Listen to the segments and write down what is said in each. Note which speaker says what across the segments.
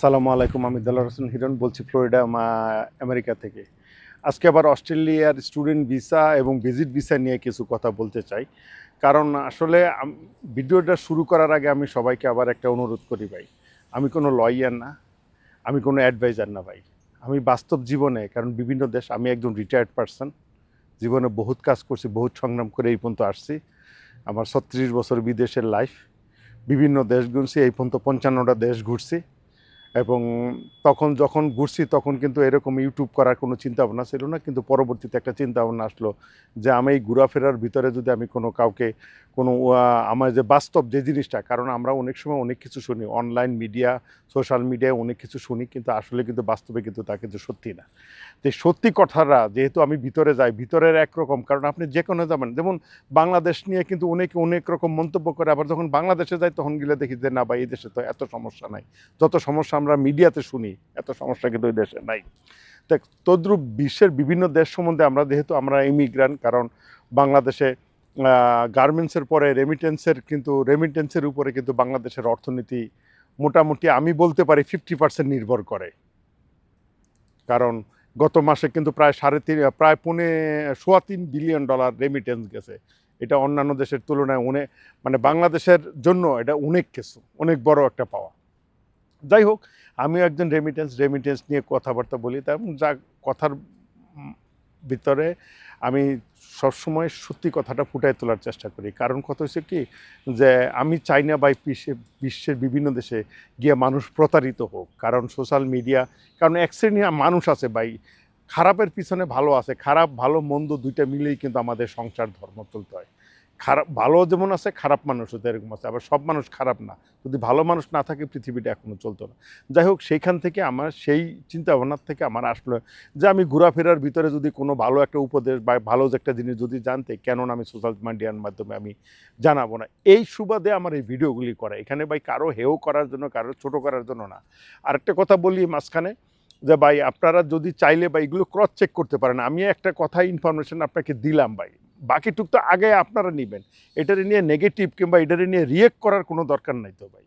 Speaker 1: আসসালামু আলাইকুম। আমি দেলোয়ার হোসেন হিরণ বলছি ফ্লোরিডা আমেরিকা থেকে। আজকে আবার অস্ট্রেলিয়ার স্টুডেন্ট ভিসা এবং ভিজিট ভিসা নিয়ে কিছু কথা বলতে চাই। কারণ আসলে ভিডিওটা শুরু করার আগে আমি সবাইকে আবার একটা অনুরোধ করি ভাই। আমি কোনো লয়ার না, আমি কোনো অ্যাডভাইজার না ভাই। আমি বাস্তব জীবনে কারণ বিভিন্ন দেশ আমি একজন রিটায়ার্ড পারসন। জীবনে বহুত কাজ করছি, বহুত সংগ্রাম করে এই পর্যন্ত আসছি। আমার ৩৬ বছর বিদেশের লাইফ। বিভিন্ন দেশ ঘুরছি, এই পর্যন্ত ৫৫টা দেশ ঘুরছি। এবং যখন ঘুরছি তখন কিন্তু এরকম ইউটিউব করার কোনো চিন্তাভাবনা ছিল না, কিন্তু পরবর্তীতে একটা চিন্তাভাবনা আসলো যে আমি এই ঘোরাফেরার ভিতরে যদি আমি কোনো কাউকে কোনো আমার যে বাস্তব যে জিনিসটা, কারণ আমরা অনেক সময় অনেক কিছু শুনি অনলাইন মিডিয়া, সোশ্যাল মিডিয়ায় অনেক কিছু শুনি, কিন্তু আসলে কিন্তু বাস্তবে কিন্তু তা কিন্তু সত্যি না। তো সত্যি কথাটা যেহেতু আমি ভিতরে যাই, ভিতরের একরকম, কারণ আপনি যে কোনো যাবেন, যেমন বাংলাদেশ নিয়ে কিন্তু অনেকে অনেক রকম মন্তব্য করে, আবার যখন বাংলাদেশে যাই তখন গেলে দেখি যে না ভাই, এই দেশে তো এত সমস্যা নাই, যত সমস্যা আমরা মিডিয়াতে শুনি এত সমস্যা কিন্তু ওই দেশে নাই। দেখ, তদ্রূপ বিশ্বের বিভিন্ন দেশ সম্বন্ধে আমরা যেহেতু আমরা ইমিগ্রান্ট, কারণ বাংলাদেশে গার্মেন্টসের পরে রেমিটেন্সের উপরে কিন্তু বাংলাদেশের অর্থনীতি মোটামুটি আমি বলতে পারি 50% নির্ভর করে। কারণ গত মাসে কিন্তু প্রায় $3.25 বিলিয়ন রেমিটেন্স গেছে। এটা অন্যান্য দেশের তুলনায় মানে বাংলাদেশের জন্য এটা অনেক কিছু, অনেক বড় একটা পাওয়া। যাই হোক, আমিও একজন রেমিটেন্স নিয়ে কথাবার্তা বলি, তাই যা কথার ভিতরে আমি সবসময় সত্যি কথাটা ফুটায় তোলার চেষ্টা করি। কারণ কথা হচ্ছে কি, যে আমি চাই না ভাই বিশ্বের বিভিন্ন দেশে গিয়ে মানুষ প্রতারিত হোক। কারণ সোশ্যাল মিডিয়া, কারণ এক শ্রেণী মানুষ আছে ভাই, খারাপের পিছনে ভালো আছে, খারাপ ভালো মন্দ দুইটা মিলেই কিন্তু আমাদের সংসার ধর্ম চলতে হয়। খারাপ ভালো যেমন আছে, খারাপ মানুষও তো এরকম আছে, আবার সব মানুষ খারাপ না। যদি ভালো মানুষ না থাকে পৃথিবীটা এখনো চলতো না। যাই হোক, সেইখান থেকে আমার সেই চিন্তা ভাবনার থেকে আমার আসলো যে আমি ঘোরাফেরার ভিতরে যদি কোনো ভালো একটা উপদেশ বা ভালো যে একটা জিনিস যদি জানতে, কেন আমি সোশ্যাল মিডিয়ার মাধ্যমে আমি জানাবো না। এই সুবাদে আমার এই ভিডিওগুলি করা, এখানে ভাই কারো হেও করার জন্য, কারো ছোট করার জন্য না। আরেকটা কথা বলি মাঝখানে, যে ভাই আপনারা যদি চাইলে বা এগুলো ক্রস চেক করতে পারেন। আমি একটা কথা ইনফরমেশন আপনাকে দিলাম ভাই, বাকিটুক তো আগে আপনারা নেবেন। এটারে নিয়ে নেগেটিভ কিংবা এটারে নিয়ে রিয়েক্ট করার কোনো দরকার নাই তো ভাই।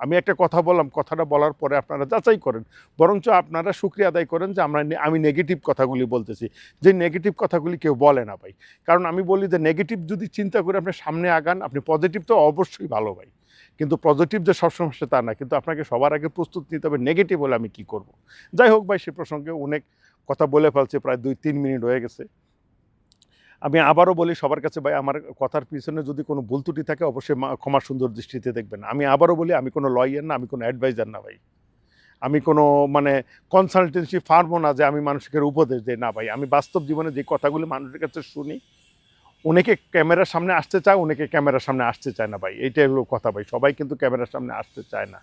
Speaker 1: আমি একটা কথা বললাম, কথাটা বলার পরে আপনারা যাচাই করেন, বরঞ্চ আপনারা শুকরিয়া আদায় করেন যে আমি নেগেটিভ কথাগুলি বলতেছি, যে নেগেটিভ কথাগুলি কেউ বলে না ভাই। কারণ আমি বলি যে নেগেটিভ যদি চিন্তা করে আপনি সামনে আগান, আপনি পজিটিভ তো অবশ্যই ভালো ভাই, কিন্তু পজিটিভ যে সবসময় তা না, কিন্তু আপনাকে সবার আগে প্রস্তুত নিতে হবে নেগেটিভ হলে আমি কি করব। যাই হোক ভাই, সে প্রসঙ্গে অনেক কথা বলে ফেলছে, প্রায় 2-3 মিনিট হয়ে গেছে। আমি আবারও বলি সবার কাছে ভাই, আমার কথার পিছনে যদি কোনো ভুল ত্রুটি থাকে অবশ্যই ক্ষমা সুন্দর দৃষ্টিতে দেখবেন। আমি আবারও বলি, আমি কোনো লয়ার না, আমি কোনো অ্যাডভাইজার না ভাই। আমি কোনো মানে কনসালটেন্সি ফার্মও না যে আমি মানুষকে উপদেশ দেই, না ভাই। আমি বাস্তব জীবনে যে কথাগুলো মানুষের কাছে শুনি, অনেকে ক্যামেরার সামনে আসতে চায়, অনেকে ক্যামেরার সামনে আসতে চায় না ভাই। এইটাই হলো কথা ভাই। সবাই কিন্তু ক্যামেরার সামনে আসতে চায় না,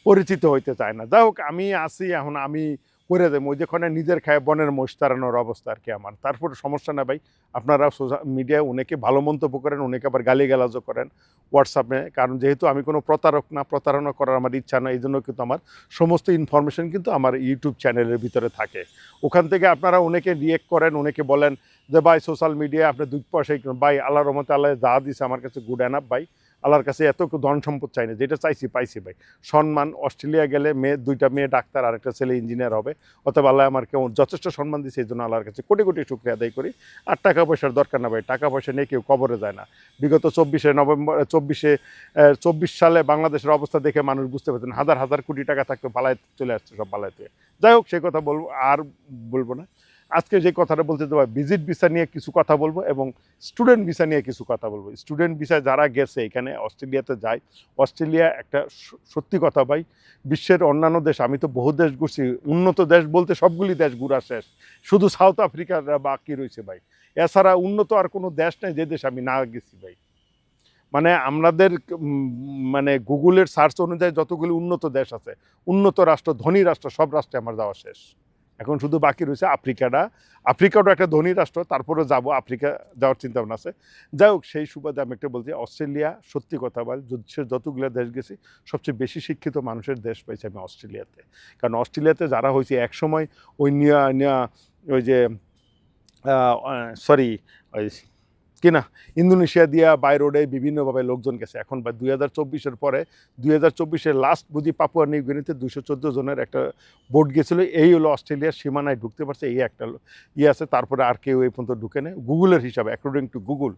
Speaker 1: পরিচিত হইতে চায় না। যাই হোক, আমি আছি এখন, আমি করে দেবো ওই যেখানে নিজের খায় বনের মোষ তাড়ানোর অবস্থা আর কি আমার। তারপরে সমস্যা না ভাই, আপনারা সোশ্যাল মিডিয়ায় অনেকে ভালো মন্তব্য করেন, অনেকে আবার গালিগালাজও করেন হোয়াটসঅ্যাপে। কারণ যেহেতু আমি কোনো প্রতারক না, প্রতারণা করার আমার ইচ্ছা না, এই জন্য কিন্তু আমার সমস্ত ইনফরমেশন কিন্তু আমার ইউটিউব চ্যানেলের ভিতরে থাকে। ওখান থেকে আপনারা অনেকে রিয়েক্ট করেন, অনেকে বলেন যে ভাই সোশ্যাল মিডিয়ায় আপনি 2 পয়সাই ভাই, আল্লাহর রহমতে আল্লাহ যা দিছে আমার কাছে গুড এনাফ ভাই। আল্লাহর কাছে এত ধন সম্পদ চাই না, যেটা চাইছি পাইছি ভাই। সম্মান, অস্ট্রেলিয়া গেলে দুইটা মেয়ে ডাক্তার আর একটা ছেলে ইঞ্জিনিয়ার হবে, অথবা আল্লাহ আমাকে যথেষ্ট সম্মান দিয়েছে, এই জন্য আল্লাহর কাছে কোটি কোটি শুকরিয়া আদায় করি। আর টাকা পয়সার দরকার না ভাই, টাকা পয়সা নিয়ে কেউ কবরে যায় না। বিগত 24 সালে বাংলাদেশের অবস্থা দেখে মানুষ বুঝতে পারছেন, হাজার হাজার কোটি টাকা থাকতে পালায় চলে আসছে, সব পালাইতে। যাই হোক, সেই কথা বলবো আর বলবো না। আজকে যে কথাটা বলতে দেবো, ভিজিট ভিসা নিয়ে কিছু কথা বলবো এবং স্টুডেন্ট ভিসা নিয়ে কিছু কথা বলবো। স্টুডেন্ট ভিসায় যারা গেছে এখানে অস্ট্রেলিয়াতে যায়, অস্ট্রেলিয়া একটা সত্যি কথা ভাই, বিশ্বের অন্যান্য দেশ, আমি তো বহু দেশ ঘুরছি, উন্নত দেশ বলতে সবগুলি দেশ ঘুরা শেষ, শুধু সাউথ আফ্রিকার বাকি রয়েছে ভাই। এছাড়া উন্নত আর কোনো দেশ নেই যে দেশ আমি না গেছি ভাই। মানে আমাদের মানে গুগলের সার্চ অনুযায়ী যতগুলি উন্নত দেশ আছে, উন্নত রাষ্ট্র, ধনী রাষ্ট্র, সব রাষ্ট্রে আমার যাওয়া শেষ। এখন শুধু বাকি রয়েছে আফ্রিকাটাও একটা ধনী রাষ্ট্র, তারপরে যাব, আফ্রিকা যাওয়ার চিন্তা ভাবনা আছে। যাই হোক, সেই সুবাদে আমি একটা বলছি, অস্ট্রেলিয়া সত্যি কথা বল, যতগুলো দেশ গেছি সবচেয়ে বেশি শিক্ষিত মানুষের দেশ পাইছি আমি অস্ট্রেলিয়াতে। কারণ অস্ট্রেলিয়াতে যারা হয়েছে একসময় ওই ওই যে সরি, ওই কিনা ইন্দোনেশিয়া দিয়া বাই রোডে বিভিন্নভাবে লোকজন গেছে। এখন বা 2024-এর পরে 2024-এর লাস্ট বুঝি পাপুয়া নিউ গিনিতে 214 জনের একটা বোট গেছিলো, এই হলো অস্ট্রেলিয়ার সীমানায় ঢুকতে পারছে, এই একটা আছে। তারপরে আর কেউ এই পর্যন্ত ঢুকে নেই গুগলের হিসাবে, অ্যাকর্ডিং টু গুগল।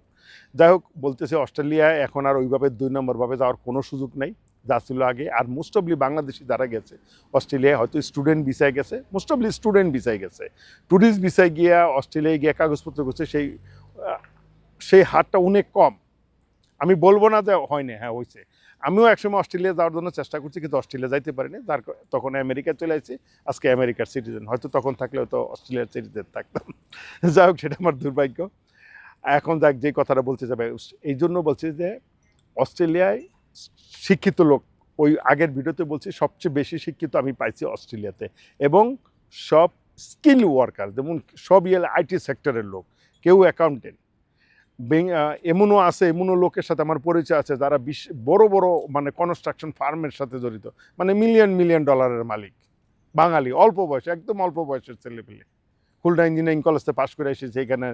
Speaker 1: যাই হোক, বলতেছে অস্ট্রেলিয়ায় এখন আর ওইভাবে 2 নম্বরভাবে যাওয়ার কোনো সুযোগ নেই যা ছিল আগে। আর মোস্ট অফলি বাংলাদেশি যারা গেছে অস্ট্রেলিয়ায় হয়তো স্টুডেন্ট ভিসায় গেছে, মোস্ট অফলি স্টুডেন্ট ভিসায় গেছে। ট্যুরিস্ট ভিসায় গিয়া অস্ট্রেলিয়ায় গিয়ে কাগজপত্র করছে, সেই হারটা অনেক কম। আমি বলবো না যে হয়নি, হ্যাঁ হয়েছে। আমিও একসময় অস্ট্রেলিয়া যাওয়ার জন্য চেষ্টা করছি, কিন্তু অস্ট্রেলিয়া যাইতে পারিনি। তখন আমেরিকায় চলে আসছি, আজকে আমেরিকার সিটিজেন। হয়তো তখন থাকলে হয়তো অস্ট্রেলিয়ার সিটিজেন থাকতাম। যাই হোক, সেটা আমার দুর্ভাগ্য। এখন যাক, যে কথাটা বলতে যাবে, এই জন্য বলছি যে অস্ট্রেলিয়ায় শিক্ষিত লোক, ওই আগের ভিডিওতে বলছি সবচেয়ে বেশি শিক্ষিত আমি পাইছি অস্ট্রেলিয়াতে, এবং সব স্কিল ওয়ার্কার, যেমন সব আইটি সেক্টরের লোক, কেউ অ্যাকাউন্টেন্ট, এমনও আছে, এমনও লোকের সাথে আমার পরিচয় আছে যারা বড় বড় মানে কনস্ট্রাকশন ফার্মের সাথে জড়িত, মানে মিলিয়ন মিলিয়ন ডলারের মালিক, বাঙালি, অল্প বয়স, একদম অল্প বয়সের ছেলেপিলে, খুলনা ইঞ্জিনিয়ারিং কলেজে পাশ করে এসেছে, এখানে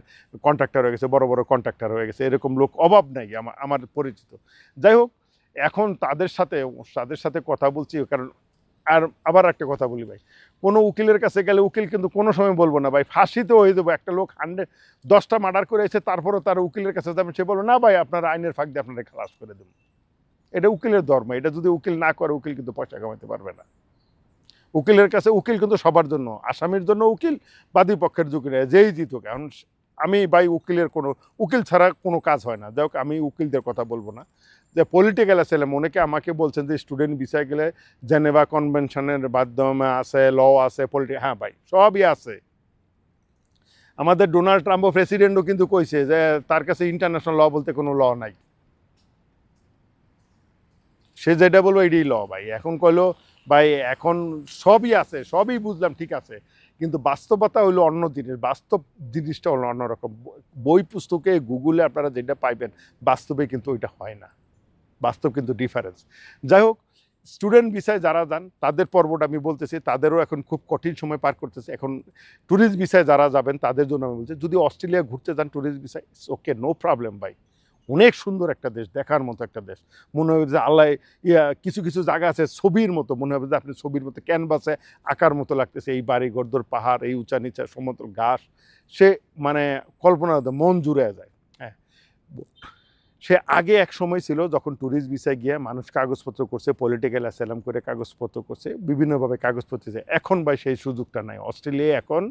Speaker 1: কন্ট্রাক্টর হয়ে গেছে, বড় বড় কন্ট্রাক্টর হয়ে গেছে, এরকম লোক অভাব নাই আমার পরিচিত। যাই হোক, এখন তাদের সাথে কথা বলছি, কারণ আর আবার একটা কথা বলি ভাই, কোনো উকিলের কাছে গেলে উকিল কিন্তু কোনো সময় বলবো না ভাই ফাঁসিতে হয়ে যাবো। একটা লোক 10টা মার্ডার করে এসে তারপরও তার উকিলের কাছে যাবেন, সে বলো না ভাই আপনার আইনের ফাঁক দিয়ে আপনারা খালাস করে দেবো। এটা উকিলের ধর্ম, এটা যদি উকিল না করে উকিল কিন্তু পয়সা কামাতে পারবে না। উকিলের কাছে, উকিল কিন্তু সবার জন্য, আসামির জন্য উকিল, বাদী পক্ষের ঝুঁকি নেয়, যেই জিতুক। এখন আমি ভাই উকিল ছাড়া কোনো কাজ হয় না। যাই হোক, আমি উকিলদের কথা বলবো না। যে পলিটিক্যাল অ্যাসাইলাম, অনেকে আমাকে বলছেন যে স্টুডেন্ট ভিসায় গেলে জেনেভা কনভেনশনের মাধ্যমে আছে, ল আছে, হ্যাঁ ভাই সবই আছে। আমাদের ডোনাল্ড ট্রাম্পও প্রেসিডেন্টও কিন্তু কইছে যে তার কাছে ইন্টারন্যাশনাল ল বলতে কোনো ল নাই, সে যেটা বলবো এটাই ল ভাই। এখন কইলো ভাই এখন সবই আছে, সবই বুঝলাম, ঠিক আছে, কিন্তু বাস্তবতা হলো অন্য জিনিস, বাস্তব জিনিসটা হলো অন্যরকম। বই পুস্তকে গুগলে আপনারা যেটা পাইবেন, বাস্তবে কিন্তু ওইটা হয় না, বাস্তব কিন্তু ডিফারেন্স। যাই হোক, স্টুডেন্ট ভিসায় যারা যান তাদের পর্বটা আমি বলতেছি, তাদেরও এখন খুব কঠিন সময় পার করতেছে। এখন ট্যুরিস্ট ভিসায় যারা যাবেন তাদের জন্য আমি বলছি, যদি অস্ট্রেলিয়া ঘুরতে যান ট্যুরিস্ট ভিসায়, ওকে, নো প্রবলেম ভাই। অনেক সুন্দর একটা দেশ, দেখার মতো একটা দেশ। মনে হবে যে আল্লাহ, কিছু কিছু জায়গা আছে ছবির মতো, মনে হবে যে আপনি ছবির মতো ক্যানভাসে আঁকার মতো লাগতেছে। এই বাড়ি ঘরদোর, পাহাড়, এই উঁচা নিচা সমতল ঘাস, সে মানে কল্পনা মন জুড়ে যায়। হ্যাঁ, সে আগে এক সময় ছিল যখন ট্যুরিস্ট ভিসায় গিয়ে মানুষ কাগজপত্র করছে, পলিটিক্যাল অ্যাসাইলাম করে কাগজপত্র করছে, বিভিন্নভাবে কাগজপত্র। এখন ভাই সেই সুযোগটা নাই। অস্ট্রেলিয়া এখন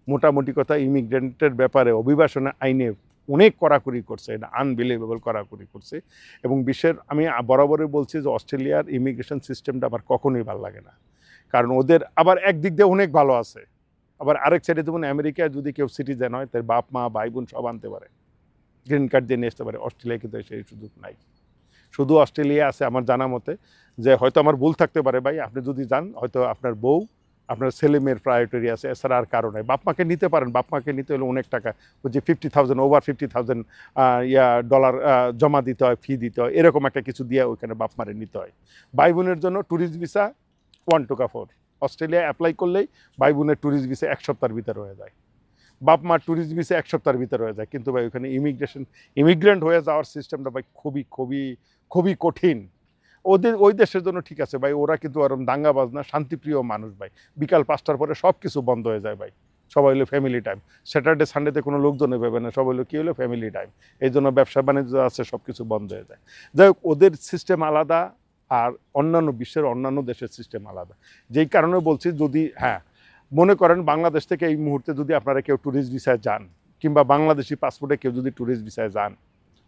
Speaker 1: মোটামুটি কথা ইমিগ্রেন্টের ব্যাপারে অভিবাসন আইনে অনেক কড়াকড়ি করছে, এটা আনবিলিভেবল কড়াকড়ি করছে। এবং বিশ্বের, আমি বরাবরই বলছি যে অস্ট্রেলিয়ার ইমিগ্রেশন সিস্টেমটা আমার কখনোই ভালো লাগে না, কারণ ওদের আবার একদিক দিয়ে অনেক ভালো আছে, আবার আরেক সাইডে যেমন আমেরিকায় যদি কেউ সিটিজেন হয় তার বাপ মা ভাই বোন সব আনতে পারে, গ্রিন কার্ড দিয়ে নিয়ে আসতে পারে। অস্ট্রেলিয়ায় কিন্তু সেই সুযোগ নাই। শুধু অস্ট্রেলিয়া আছে আমার জানা মতে, যে হয়তো আমার ভুল থাকতে পারে ভাই, আপনি যদি যান হয়তো আপনার বউ, আপনার ছেলে মেয়ের প্রায়োরিটি আছে, এছাড়া আর কারণ নাই। বাপ মাকে নিতে পারেন, বাপ মাকে নিতে হলে অনেক টাকা, যে 50,000 ওভার 50,000 ডলার জমা দিতে হয়, ফি দিতে হয়, এরকম একটা কিছু দিয়ে ওইখানে বাপ মারে নিতে হয়। ভাই বোনের জন্য tourist visa 1 to 4 Australia apply করলেই ভাই বোনের ট্যুরিস্ট ভিসা 1 সপ্তাহের ভিতরে হয়ে যায়, বাপ মার ট্যুরিস্ট ভিসা 1 সপ্তাহের ভিতরে হয়ে যায়। কিন্তু ভাই ওখানে ইমিগ্রেন্ট হয়ে যাওয়ার সিস্টেমটা ভাই খুবই খুবই খুবই কঠিন। ওই দেশের জন্য ঠিক আছে ভাই, ওরা কিন্তু ওরকম দাঙ্গাবাজ না, শান্তিপ্রিয় মানুষ ভাই। বিকাল 5টার পরে সব কিছু বন্ধ হয়ে যায় ভাই, সবাই হলো ফ্যামিলি টাইম। স্যাটারডে সানডেতে কোনো লোকজনে পাবে না, সবাই হলো কী হলো ফ্যামিলি টাইম। এই জন্য ব্যবসা বাণিজ্য আছে, সব কিছু বন্ধ হয়ে যায়। যাই হোক, ওদের সিস্টেম আলাদা, আর অন্যান্য বিশ্বের অন্যান্য দেশের সিস্টেম আলাদা। যেই কারণে বলছি, যদি মনে করেন বাংলাদেশ থেকে এই মুহূর্তে যদি আপনারা কেউ ট্যুরিস্ট ভিসায় যান, কিংবা বাংলাদেশি পাসপোর্টে কেউ যদি ট্যুরিস্ট ভিসায় যান,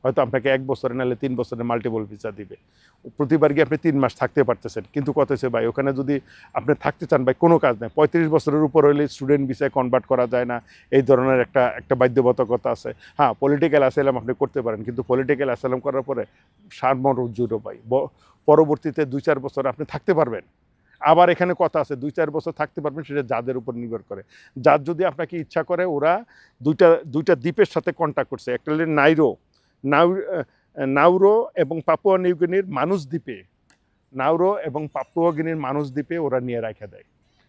Speaker 1: হয়তো আপনাকে 1 বছরে নাহলে 3 বছরের মাল্টিপল ভিসা দিবে। প্রতিবার গিয়ে আপনি 3 মাস থাকতে পারতেছেন, কিন্তু কত হচ্ছে ভাই, ওখানে যদি আপনি থাকতে চান ভাই, কোনো কাজ নেই। 35 বছরের উপর হলে স্টুডেন্ট ভিসায় কনভার্ট করা যায় না, এই ধরনের একটা বাধ্যবাধকতা আছে। হ্যাঁ, পলিটিক্যাল অ্যাসাইলাম আপনি করতে পারেন, কিন্তু পলিটিক্যাল অ্যাসাইলাম করার পরে সারমর্ম জুড়ো ভাই, পরবর্তীতে 2-4 বছর আপনি থাকতে পারবেন। আবার এখানে কথা আছে 2-4 বছর থাকতে পারবেন, সেটা যাদের উপর নির্ভর করে। যার যদি আপনাকে ইচ্ছা করে, ওরা দুইটা দ্বীপের সাথে কন্ট্যাক্ট করছে, একটা হলো নাউরো এবং পাপুয়া নিউগিনির মানুষ দ্বীপে, ওরা নিয়ে রাখা দেয়।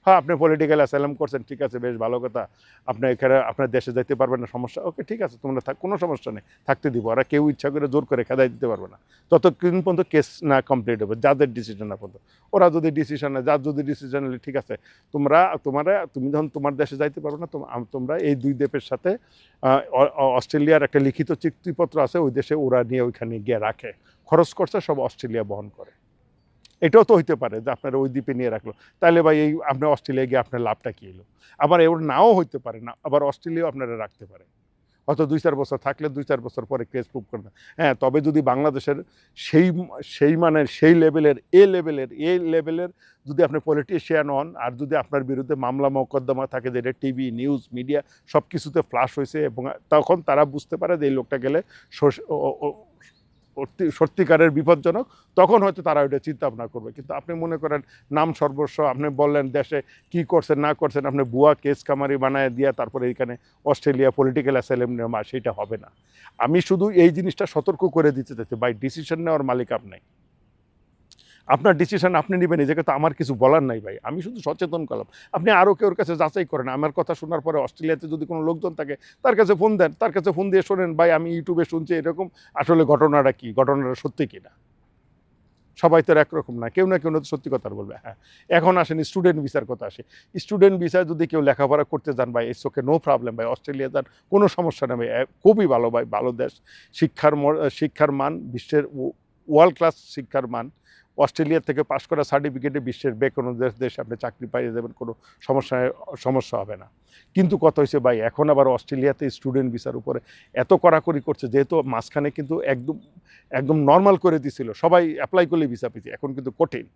Speaker 1: হ্যাঁ আপনি পলিটিক্যাল অ্যাসাইলাম করছেন, ঠিক আছে, বেশ ভালো কথা, আপনি এখানে আপনার দেশে যাইতে পারবেন না, সমস্যা, ওকে ঠিক আছে, তোমরা কোনো সমস্যা নেই, থাকতে দিব, ওরা কেউ ইচ্ছা করে জোর করে খেদাই দিতে পারবে না ততক্ষণ পর্যন্ত কেস না কমপ্লিট হবে, যাদের ডিসিশন না পর্যন্ত। ওরা যদি ডিসিশন নেয়, যার যদি ডিসিশন নিলে ঠিক আছে, তুমি যখন তোমার দেশে যাইতে পারবে না, তোমরা এই দুই দেশের সাথে অস্ট্রেলিয়ার একটা লিখিত চুক্তিপত্র আছে, ওই দেশে ওরা নিয়ে ওইখানে গিয়ে রাখে, খরচ করছে সব অস্ট্রেলিয়া বহন করে। এটাও তো হইতে পারে যে আপনারা ওই দ্বীপে নিয়ে রাখলো, তাহলে ভাই এই আপনি অস্ট্রেলিয়া গিয়ে আপনার লাভটা কী এলো? আবার এবার নাও হইতে পারে না, আবার অস্ট্রেলিয়াও আপনারা রাখতে পারে, হয়তো 2-4 বছর থাকলে 2-4 বছর পরে কেস প্রুভ করে না। হ্যাঁ, তবে যদি বাংলাদেশের সেই সেই মানের সেই লেভেলের যদি আপনি পলিটিশিয়ান হন, আর যদি আপনার বিরুদ্ধে মামলা মোকদ্দমা থাকে, যেটা টিভি নিউজ মিডিয়া সব কিছুতে ফ্লাশ হয়েছে, এবং তখন তারা বুঝতে পারে যে এই লোকটা গেলে সত্যিকারের বিপজ্জনক, তখন হয়তো তারা ওইটা চিন্তা ভাবনা করবে। কিন্তু আপনি মনে করেন নাম সর্বস্ব, আপনি বললেন দেশে কি করছেন না করছেন, আপনি ভুয়া কেস কামারি বানায় দিয়ে তারপরে এইখানে অস্ট্রেলিয়া পলিটিক্যাল অ্যাসাইলাম নেওয়া, সেটা হবে না। আমি শুধু এই জিনিসটা সতর্ক করে দিতে চাইছি, ভাই ডিসিশন নেওয়ার মালিক আপনি, আপনার ডিসিশন আপনি নেবেন, এই জায়গায় তো আমার কিছু বলার নাই ভাই, আমি শুধু সচেতন করলাম। আপনি আরও কেউর কাছে যাচাই করেন, আমার কথা শোনার পরে অস্ট্রেলিয়াতে যদি কোনো লোকজন থাকে তার কাছে ফোন দেন, তার কাছে ফোন দিয়ে শোনেন, ভাই আমি ইউটিউবে শুনছি এরকম, আসলে ঘটনাটা কি, ঘটনাটা সত্যি কি না। সবাই তো একরকম না, কেউ না কেউ তো সত্যি কথা বলবে। হ্যাঁ, এখন আসেন স্টুডেন্ট ভিসার কথা আসে। স্টুডেন্ট ভিসায় যদি কেউ লেখাপড়া করতে যান ভাই, ইটস ওকে, নো প্রবলেম ভাই, অস্ট্রেলিয়া যান, কোনো সমস্যা নেই ভাই, খুবই ভালো ভাই, ভালো দেশ, শিক্ষার মান বিশ্বের ওয়ার্ল্ড ক্লাস শিক্ষার মান। অস্ট্রেলিয়া থেকে পাশ করা সার্টিফিকেটে বিশ্বের কোনো দেশে আপনি চাকরি পাইয়ে যাবেন, কোনো সমস্যা হবে না। কিন্তু কথা হয়েছে ভাই, এখন আবার অস্ট্রেলিয়াতে স্টুডেন্ট ভিসার উপরে এত কড়াকড়ি করছে, যেহেতু মাঝখানে কিন্তু একদম নর্মাল করে দিছিল, সবাই অ্যাপ্লাই করলে ভিসা পেয়েছে, এখন কিন্তু কঠিন।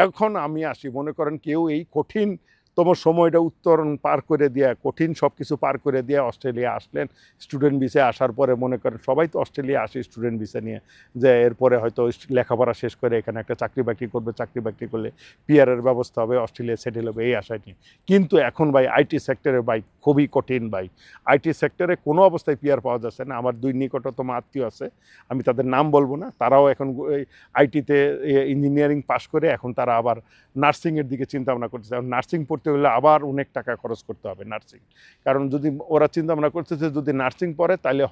Speaker 1: এখন আমি আসি, মনে করেন কেউ এই কঠিনতম সময়টা উত্তরণ পার করে দিয়ে, কঠিন সব কিছু পার করে দিয়ে অস্ট্রেলিয়া আসলেন, স্টুডেন্ট ভিসায় আসার পরে মনে করেন সবাই তো অস্ট্রেলিয়া আসে স্টুডেন্ট ভিসা নিয়ে, যে এরপরে হয়তো লেখাপড়া শেষ করে এখানে একটা চাকরি বাকরি করবে, চাকরি বাকরি করলে পিআরের ব্যবস্থা হবে, অস্ট্রেলিয়া সেটেল হবে, এই আশায় নিয়ে। কিন্তু এখন ভাই আইটি সেক্টরে ভাই খুবই কঠিন ভাই, আইটি সেক্টরে কোনো অবস্থায় পিআর পাওয়া যাচ্ছে না। আমার 2 নিকটতম আত্মীয় আছে, আমি তাদের নাম বলবো না, তারাও এখন আইটিতে ইঞ্জিনিয়ারিং পাশ করে এখন তারা আবার নার্সিংয়ের দিকে চিন্তা ভাবনা করতেছে। নার্সিং পড়তে হলে আবার অনেক টাকা খরচ করতে হবে নার্সিং, কারণ যদি ওরা চিন্তা ভাবনা করতেছে যদি নার্সিং পড়ে তাহলে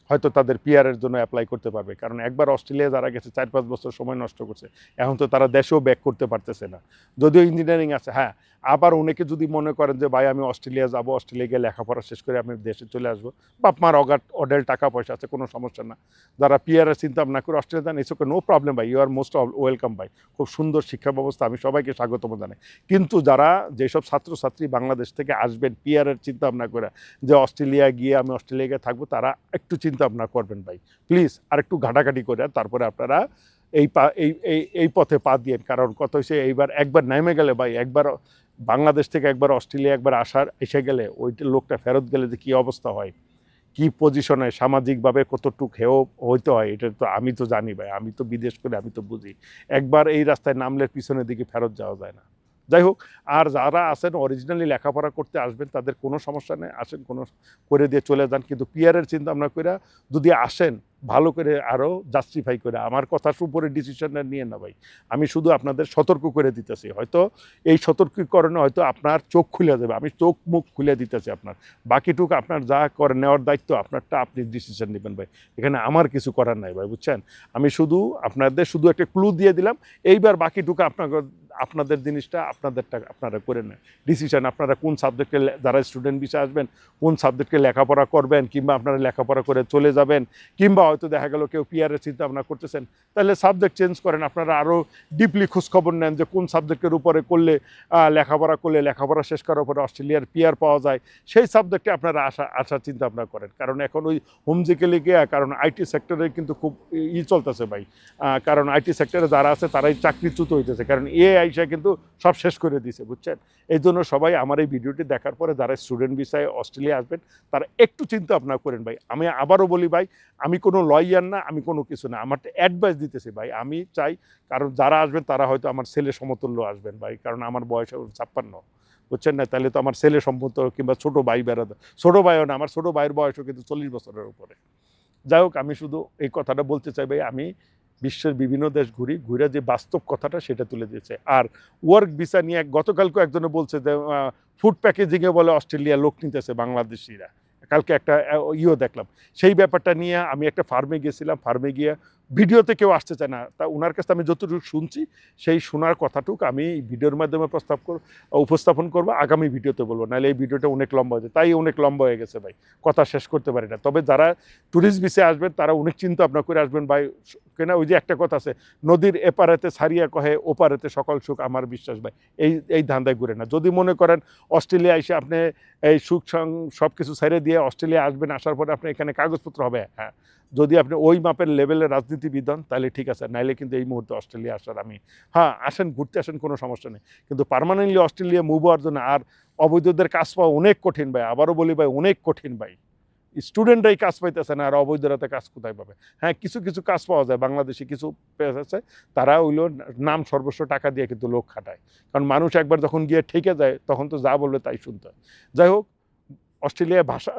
Speaker 1: হয়তো তাদের পিআরের জন্য অ্যাপ্লাই করতে পারবে, কারণ একবার অস্ট্রেলিয়া যারা গেছে 4-5 বছর সময় নষ্ট করছে, এখন তো তারা দেশেও ব্যাক করতে পারতেছে না, যদিও ইঞ্জিনিয়ারিং আছে। হ্যাঁ, আবার অনেকে যদি মনে করেন যে ভাই আমি অস্ট্রেলিয়া যাবো, অস্ট্রেলিয়া গিয়ে লেখাপড়া শেষ করে আমি দেশে চলে আসবো, বাপ মার অডেল টাকা পয়সা আছে, কোনো সমস্যা না, যারা পিআরের চিন্তা ভাবনা করে অস্ট্রেলিয়া যান, ইটস ওকে, নো প্রবলেম ভাই, ইউ আর মোস্ট ওয়েলকাম ভাই, খুব সুন্দর শিক্ষা ব্যবস্থা, আমি সবাইকে স্বাগতম জানাই। কিন্তু যারা যেসব ছাত্রছাত্রী বাংলাদেশ থেকে আসবেন পিআরের চিন্তা ভাবনা করে যে অস্ট্রেলিয়া গিয়ে আমি অস্ট্রেলিয়া গিয়ে থাকবো, তারা একটু চিন্তা ভাবনা করবেন ভাই, প্লিজ, আর একটু ঘাটাঘাটি করে তারপরে আপনারা এই পথে পা দিয়েন। কারণ কত হয়েছে, একবার নেমে গেলে ভাই, একবার বাংলাদেশ থেকে একবার অস্ট্রেলিয়া একবার এসে গেলে ওই লোকটা ফেরত গেলে যে কী অবস্থা হয়, কি পজিশনে সামাজিকভাবে কতটুক হেও হইতে হয়, এটা তো আমি তো জানি ভাই, আমি তো বিদেশ করে আমি তো বুঝি, একবার এই রাস্তায় নামলে পিছনের দিকে ফেরত যাওয়া যায় না। যাই হোক, আর যারা আছেন অরিজিনালি লেখাপড়া করতে আসবেন তাদের কোনো সমস্যা নেই, আসেন, কোনো করে দিয়ে চলে যান, কিন্তু পিআরের চিন্তা ভাবনা করে যদি আসেন ভালো করে আরও জাস্টিফাই করে, আমার কথার উপরে ডিসিশনটা নিয়ে না ভাই, আমি শুধু আপনাদের সতর্ক করে দিতেছি, হয়তো এই সতর্কীকরণে হয়তো আপনার চোখ খুলে যাবে, আমি চোখ মুখ খুলে দিতেছি আপনার, বাকিটুকু আপনার যা করে নেওয়ার দায়িত্ব আপনারটা, আপনি ডিসিশন নেবেন ভাই, এখানে আমার কিছু করার নাই ভাই, বুঝছেন। আমি আপনাদের শুধু একটা ক্লু দিয়ে দিলাম, এইবার বাকিটুকু আপনাদের জিনিসটা আপনাদেরটা আপনারা করে নেন, ডিসিশন আপনারা কোন সাবজেক্টে, যারা স্টুডেন্ট বিষয়ে আসবেন কোন সাবজেক্টে লেখাপড়া করবেন, কিংবা আপনারা লেখাপড়া করে চলে যাবেন, কিংবা হয়তো দেখা গেল কেউ পিআরের চিন্তা ভাবনা করতেছেন, তাহলে সাবজেক্ট চেঞ্জ করেন, আপনারা আরও ডিপলি খোঁজখবর নেন যে কোন সাবজেক্টের উপরে করলে লেখাপড়া শেষ করার পরে অস্ট্রেলিয়ার পিআর পাওয়া যায়, সেই সাবজেক্টে আপনারা আসার চিন্তা ভাবনা করেন। কারণ এখন ওই হোমজিক্যালি গিয়ে, কারণ আইটি সেক্টরে কিন্তু খুব চলতেছে ভাই, কারণ আইটি সেক্টরে যারা আছে তারাই চাকরিচ্যুত হইতেছে, কারণ আইসা কিন্তু সব শেষ করে দিছে, বুঝছেন। এই জন্য সবাই আমার এই ভিডিওটি দেখার পরে যারা স্টুডেন্ট ভিসায় অস্ট্রেলিয়া আসবেন তারা একটু চিন্তা ভাবনা করেন ভাই। আমি আবারও বলি ভাই, আমি কোনো লয়ার না, আমি কোনো কিছু না, আমার অ্যাডভাইস দিতেছি ভাই, আমি চাই, কারণ যারা আসবেন তারা হয়তো আমার ছেলে সমতুল্য আসবেন ভাই, কারণ আমার বয়স 56, বুঝছেন না, তাহলে তো আমার ছেলে সমতুল্য, কিংবা ছোটো ভাই বেড়াতে, ছোটো ভাইও না, আমার ছোটো ভাইয়ের বয়সও কিন্তু 40 বছরের উপরে। যাই হোক, আমি শুধু এই কথাটা বলতে চাই ভাই, আমি বিশ্বের বিভিন্ন দেশ ঘুরে যে বাস্তব কথাটা সেটা তুলে দিয়েছে। আর ওয়ার্ক ভিসা নিয়ে গতকালকে একজনে বলছে যে ফুড প্যাকেজিংয়ে বলে অস্ট্রেলিয়া লোক নিতেছে বাংলাদেশিরা। কালকে একটা দেখলাম। সেই ব্যাপারটা নিয়ে আমি একটা ফার্মে গেছিলাম, ফার্মে গিয়ে ভিডিওতে কেউ আসতে চায় না, তা ওনার কাছে আমি যতটুকু শুনছি সেই শোনার কথাটুকু আমি ভিডিওর মাধ্যমে উপস্থাপন করবো, আগামী ভিডিওতে বলবো, নাহলে এই ভিডিওটা অনেক লম্বা হয়েছে, তাই অনেক লম্বা হয়ে গেছে ভাই, কথা শেষ করতে পারি না। তবে যারা ট্যুরিস্ট ভিসে আসবেন তারা অনেক চিন্তা ভাবনা করে আসবেন ভাই, কেনা ওই যে একটা কথা আছে, নদীর এপারেতে ছাড়িয়া কহে ওপারেতে সকল সুখ, আমার বিশ্বাস ভাই এই ধান্দায় ঘুরে না। যদি মনে করেন অস্ট্রেলিয়া এসে আপনি এই সুখ সব কিছু ছেড়ে দিয়ে অস্ট্রেলিয়া আসবেন, আসার পরে আপনি এখানে কাগজপত্র হবে, হ্যাঁ যদি আপনি ওই মাপের লেভেলের রাজনীতিবিদ হন তাহলে ঠিক আছে, নাইলে কিন্তু এই মুহূর্তে অস্ট্রেলিয়া আসার হ্যাঁ আসেন, ঘুরতে আসেন, কোনো সমস্যা নেই, কিন্তু পার্মানেন্টলি অস্ট্রেলিয়া মুভ হওয়ার জন্য আর অবৈধদের কাজ পাওয়া অনেক কঠিন ভাই, আবারও বলি ভাই অনেক কঠিন ভাই। স্টুডেন্টরাই কাজ পাইতেছে না, আর অবৈধরাতে কাজ কোথায় পাবে? হ্যাঁ কিছু কিছু কাজ পাওয়া যায়, বাংলাদেশি কিছু আছে, তারা হইলো নাম সর্বস্ব টাকা দিয়ে কিন্তু লোক খাটায়, কারণ মানুষ একবার যখন গিয়ে ঠেকে যায় তখন তো যা বলবে তাই শুনতে হয়। যাই হোক, অস্ট্রেলিয়া ভাষা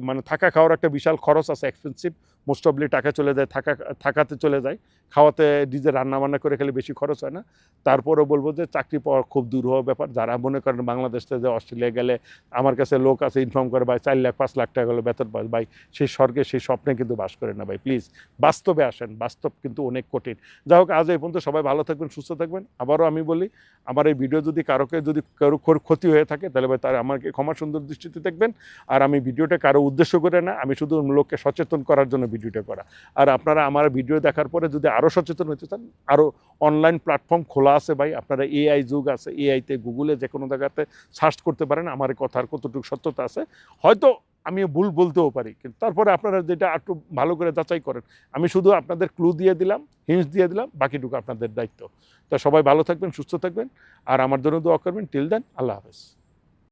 Speaker 1: মানে থাকা খাওয়ার একটা বিশাল খরচ আছে, এক্সপেন্সিভ, মোস্ট অফলি টাকা চলে যায় থাকাতে চলে যায়, খাওয়াতে নিজে রান্নাবান্না করে খেলে বেশি খরচ হয় না। তারপরেও বলবো যে চাকরি পাওয়া খুব দূর হওয়া ব্যাপার। যারা মনে করেন বাংলাদেশ থেকে অস্ট্রেলিয়া গেলে, আমার কাছে লোক আছে ইনফর্ম করে ভাই 4 লাখ 5 লাখ টাকা হলো বেতন পাস, ভাই সেই স্বর্গে সেই স্বপ্নে কিন্তু বাস করে না ভাই, প্লিজ বাস্তবে আসেন, বাস্তব কিন্তু অনেক কঠিন। যাই হোক, আজ এই পর্যন্ত, সবাই ভালো থাকবেন, সুস্থ থাকবেন। আবারও আমি বলি, আমার এই ভিডিও যদি কারো ক্ষতি হয়ে থাকে তাহলে ভাই তারা আমাকে ক্ষমা সুন্দর দৃষ্টিতে দেখবেন। আর আমি ভিডিওটা কারো উদ্দেশ্য করে না, আমি শুধু লোককে সচেতন করার জন্য ভিডিওটা করা। আর আপনারা আমার ভিডিও দেখার পরে যদি আরও সচেতন হতে চান, আরও অনলাইন প্ল্যাটফর্ম খোলা আছে ভাই, আপনারা এআই যুগ আছে, এআইতে গুগলে যে কোনো জায়গাতে সার্চ করতে পারেন, আমার কথার কতটুকু সত্যতা আছে, হয়তো আমি ভুল বলতেও পারি, কিন্তু তারপরে আপনারা যেটা একটু ভালো করে যাচাই করেন। আমি শুধু আপনাদের ক্লু দিয়ে দিলাম, হিন্টস দিয়ে দিলাম, বাকিটুকু আপনাদের দায়িত্ব। তা সবাই ভালো থাকবেন, সুস্থ থাকবেন, আর আমার জন্য দোয়া করবেন। টিল দেন, আল্লাহ হাফেজ।